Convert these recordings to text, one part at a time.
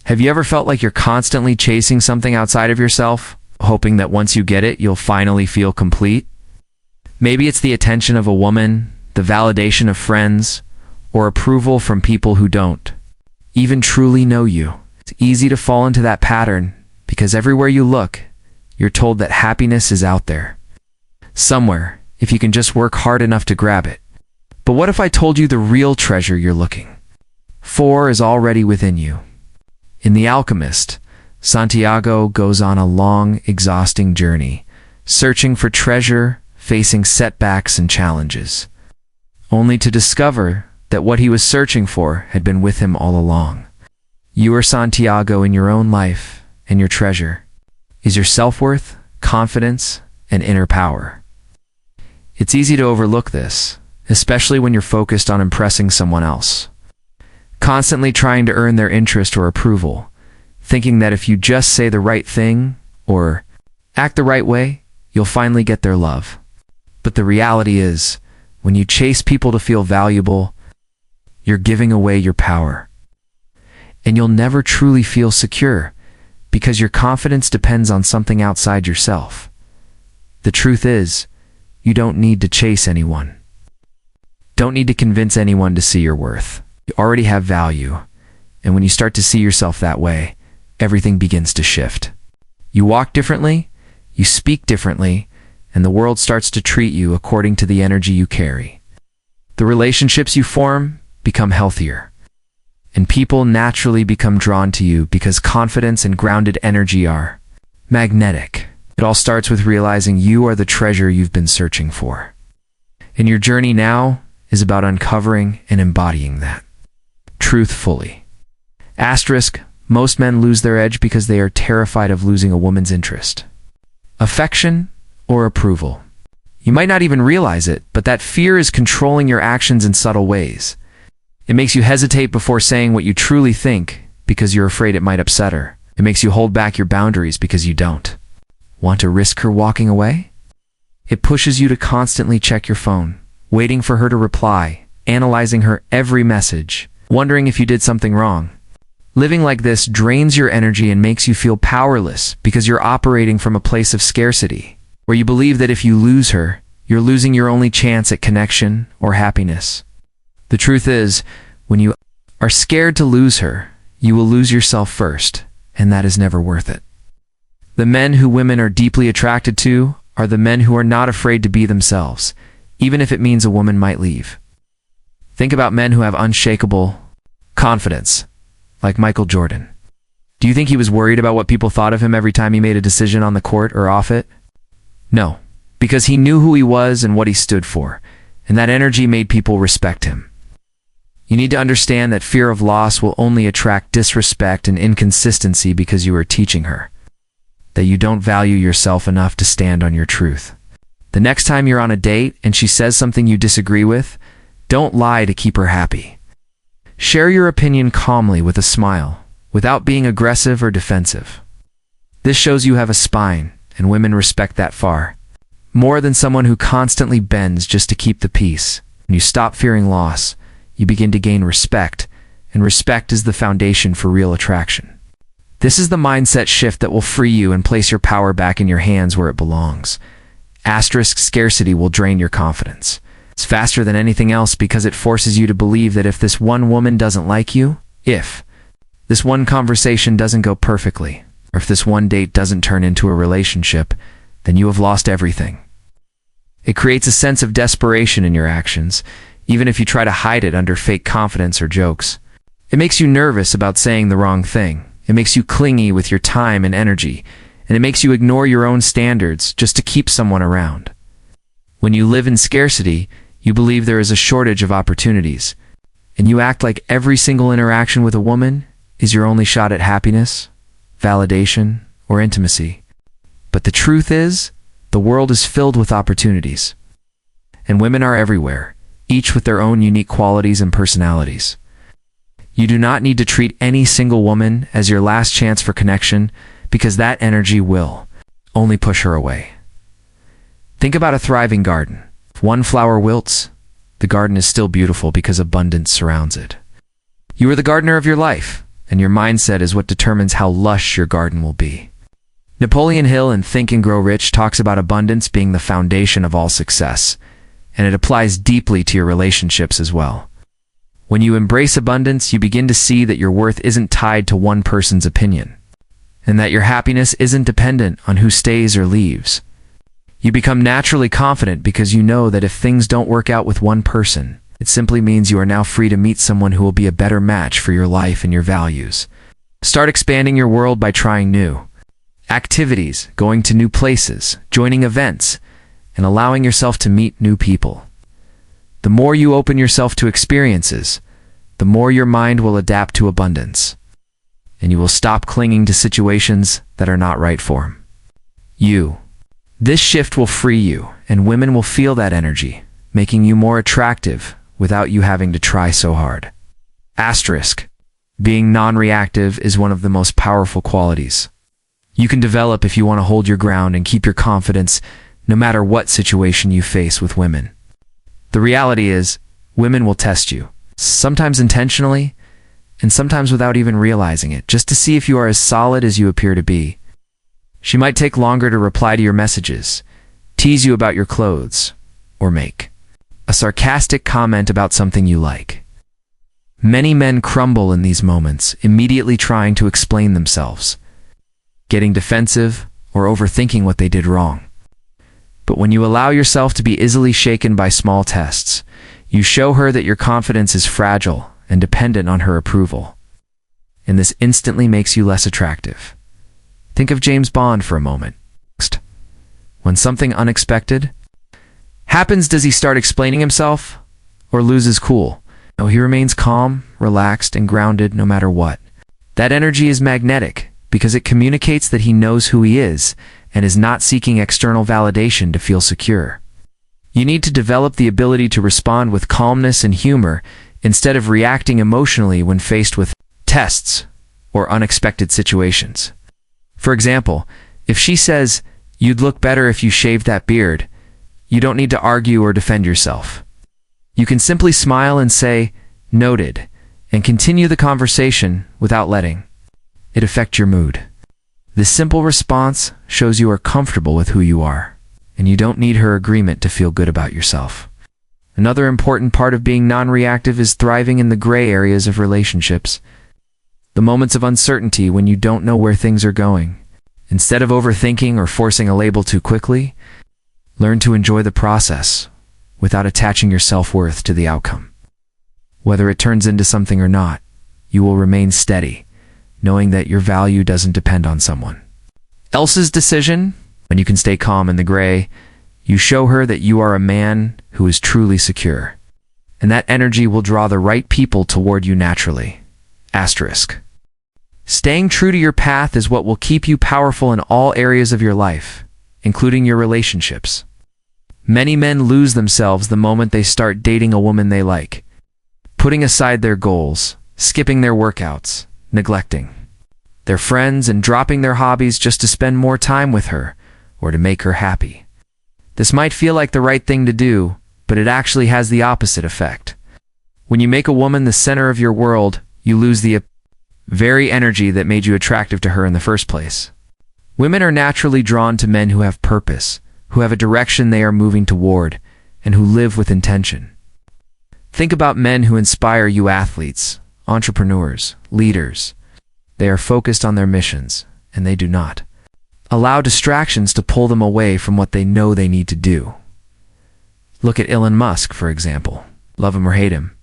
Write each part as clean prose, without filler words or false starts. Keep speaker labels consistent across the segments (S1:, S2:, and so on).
S1: Have you ever felt like you're constantly chasing something outside of yourself, hoping that once you get it, you'll finally feel complete? Maybe it's the attention of a woman, the validation of friends, or approval from people who don't even truly know you. It's easy to fall into that pattern because everywhere you look, you're told that happiness is out there, somewhere, if you can just work hard enough to grab it. But what if I told you the real treasure you're looking for is already within you? In The Alchemist, Santiago goes on a long, exhausting journey, searching for treasure, facing setbacks and challenges, only to discover that what he was searching for had been with him all along. You are Santiago in your own life, and your treasure is your self-worth, confidence, and inner power. It's easy to overlook this, especially when you're focused on impressing someone else, constantly trying to earn their interest or approval, thinking that if you just say the right thing or act the right way, you'll finally get their love. But the reality is, when you chase people to feel valuable, you're giving away your power. And you'll never truly feel secure because your confidence depends on something outside yourself. The truth is, you don't need to chase anyone. Don't need to convince anyone to see your worth. You already have value, and when you start to see yourself that way, everything begins to shift. You walk differently, you speak differently, and the world starts to treat you according to the energy you carry. The relationships you form become healthier, and people naturally become drawn to you because confidence and grounded energy are magnetic. It all starts with realizing you are the treasure you've been searching for. And your journey now is about uncovering and embodying that truth fully. Asterisk, most men lose their edge because they are terrified of losing a woman's interest, affection, or approval. You might not even realize it, but that fear is controlling your actions in subtle ways. It makes you hesitate before saying what you truly think because you're afraid it might upset her. It makes you hold back your boundaries because you don't want to risk her walking away. It pushes you to constantly check your phone, waiting for her to reply, analyzing her every message, wondering if you did something wrong. Living like this drains your energy and makes you feel powerless because you're operating from a place of scarcity, where you believe that if you lose her, you're losing your only chance at connection or happiness. The truth is, when you are scared to lose her, you will lose yourself first, and that is never worth it. The men who women are deeply attracted to are the men who are not afraid to be themselves, even if it means a woman might leave. Think about men who have unshakable confidence, like Michael Jordan. Do you think he was worried about what people thought of him every time he made a decision on the court or off it? No, because he knew who he was and what he stood for, and that energy made people respect him. You need to understand that fear of loss will only attract disrespect and inconsistency because you are teaching her that you don't value yourself enough to stand on your truth. The next time you're on a date and she says something you disagree with, don't lie to keep her happy. Share your opinion calmly with a smile, without being aggressive or defensive. This shows you have a spine, and women respect that far more than someone who constantly bends just to keep the peace. When you stop fearing loss, you begin to gain respect, and respect is the foundation for real attraction. This is the mindset shift that will free you and place your power back in your hands where it belongs. Asterisk, scarcity will drain your confidence. It's faster than anything else because it forces you to believe that if this one woman doesn't like you, if this one conversation doesn't go perfectly, or if this one date doesn't turn into a relationship, then you have lost everything. It creates a sense of desperation in your actions, even if you try to hide it under fake confidence or jokes. It makes you nervous about saying the wrong thing. It makes you clingy with your time and energy, and it makes you ignore your own standards just to keep someone around. When you live in scarcity, you believe there is a shortage of opportunities, and you act like every single interaction with a woman is your only shot at happiness, validation, or intimacy. But the truth is, the world is filled with opportunities, and women are everywhere, each with their own unique qualities and personalities. You do not need to treat any single woman as your last chance for connection because that energy will only push her away. Think about a thriving garden. If one flower wilts, the garden is still beautiful because abundance surrounds it. You are the gardener of your life, and your mindset is what determines how lush your garden will be. Napoleon Hill in Think and Grow Rich talks about abundance being the foundation of all success, and it applies deeply to your relationships as well. When you embrace abundance, you begin to see that your worth isn't tied to one person's opinion, and that your happiness isn't dependent on who stays or leaves. You become naturally confident because you know that if things don't work out with one person, it simply means you are now free to meet someone who will be a better match for your life and your values. Start expanding your world by trying new activities, going to new places, joining events, and allowing yourself to meet new people. The more you open yourself to experiences, the more your mind will adapt to abundance, and you will stop clinging to situations that are not right for you. This shift will free you, and women will feel that energy, making you more attractive without you having to try so hard. Asterisk. Being non-reactive is one of the most powerful qualities you can develop if you want to hold your ground and keep your confidence no matter what situation you face with women. The reality is, women will test you, sometimes intentionally, and sometimes without even realizing it, just to see if you are as solid as you appear to be. She might take longer to reply to your messages, tease you about your clothes, or make a sarcastic comment about something you like. Many men crumble in these moments, immediately trying to explain themselves, getting defensive, or overthinking what they did wrong. But when you allow yourself to be easily shaken by small tests, you show her that your confidence is fragile and dependent on her approval. And this instantly makes you less attractive. Think of James Bond for a moment. When something unexpected happens, does he start explaining himself or lose his cool? No, he remains calm, relaxed, and grounded no matter what. That energy is magnetic because it communicates that he knows who he is and is not seeking external validation to feel secure. You need to develop the ability to respond with calmness and humor instead of reacting emotionally when faced with tests or unexpected situations. For example, if she says, "You'd look better if you shaved that beard," you don't need to argue or defend yourself. You can simply smile and say, "Noted," and continue the conversation without letting it affect your mood. This simple response shows you are comfortable with who you are, and you don't need her agreement to feel good about yourself. Another important part of being non-reactive is thriving in the gray areas of relationships. The moments of uncertainty when you don't know where things are going. Instead of overthinking or forcing a label too quickly, learn to enjoy the process without attaching your self-worth to the outcome. Whether it turns into something or not, you will remain steady, knowing that your value doesn't depend on someone else's decision. When you can stay calm in the gray, you show her that you are a man who is truly secure, and that energy will draw the right people toward you naturally. Asterisk. Staying true to your path is what will keep you powerful in all areas of your life, including your relationships. Many men lose themselves the moment they start dating a woman they like, putting aside their goals, skipping their workouts, neglecting their friends, and dropping their hobbies just to spend more time with her or to make her happy. This might feel like the right thing to do, but it actually has the opposite effect. When you make a woman the center of your world, you lose the very energy that made you attractive to her in the first place. Women are naturally drawn to men who have purpose, who have a direction they are moving toward, and who live with intention. Think about men who inspire you: athletes, entrepreneurs, leaders. They are focused on their missions, and they do not allow distractions to pull them away from what they know they need to do. Look at Elon Musk, for example. Love him or hate him,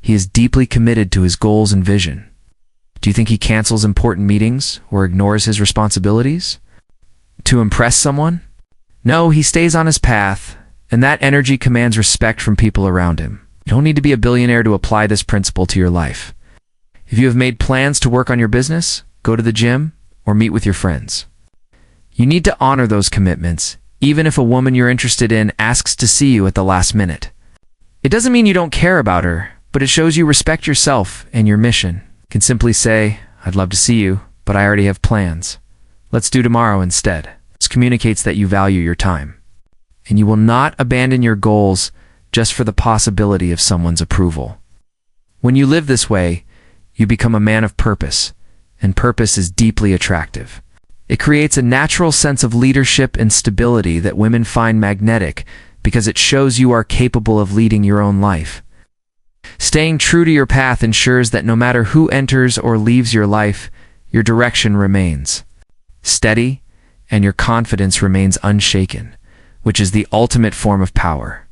S1: he is deeply committed to his goals and vision. Do you think he cancels important meetings or ignores his responsibilities to impress someone? No, he stays on his path, and that energy commands respect from people around him. You don't need to be a billionaire to apply this principle to your life. If you have made plans to work on your business, go to the gym, or meet with your friends, you need to honor those commitments, even if a woman you're interested in asks to see you at the last minute. It doesn't mean you don't care about her, but it shows you respect yourself and your mission. You can simply say, "I'd love to see you, but I already have plans. Let's do tomorrow instead." This communicates that you value your time, and you will not abandon your goals just for the possibility of someone's approval. When you live this way, You become a man of purpose, and purpose is deeply attractive. It creates a natural sense of leadership and stability that women find magnetic because it shows you are capable of leading your own life. Staying true to your path ensures that no matter who enters or leaves your life, your direction remains steady and your confidence remains unshaken, which is the ultimate form of power.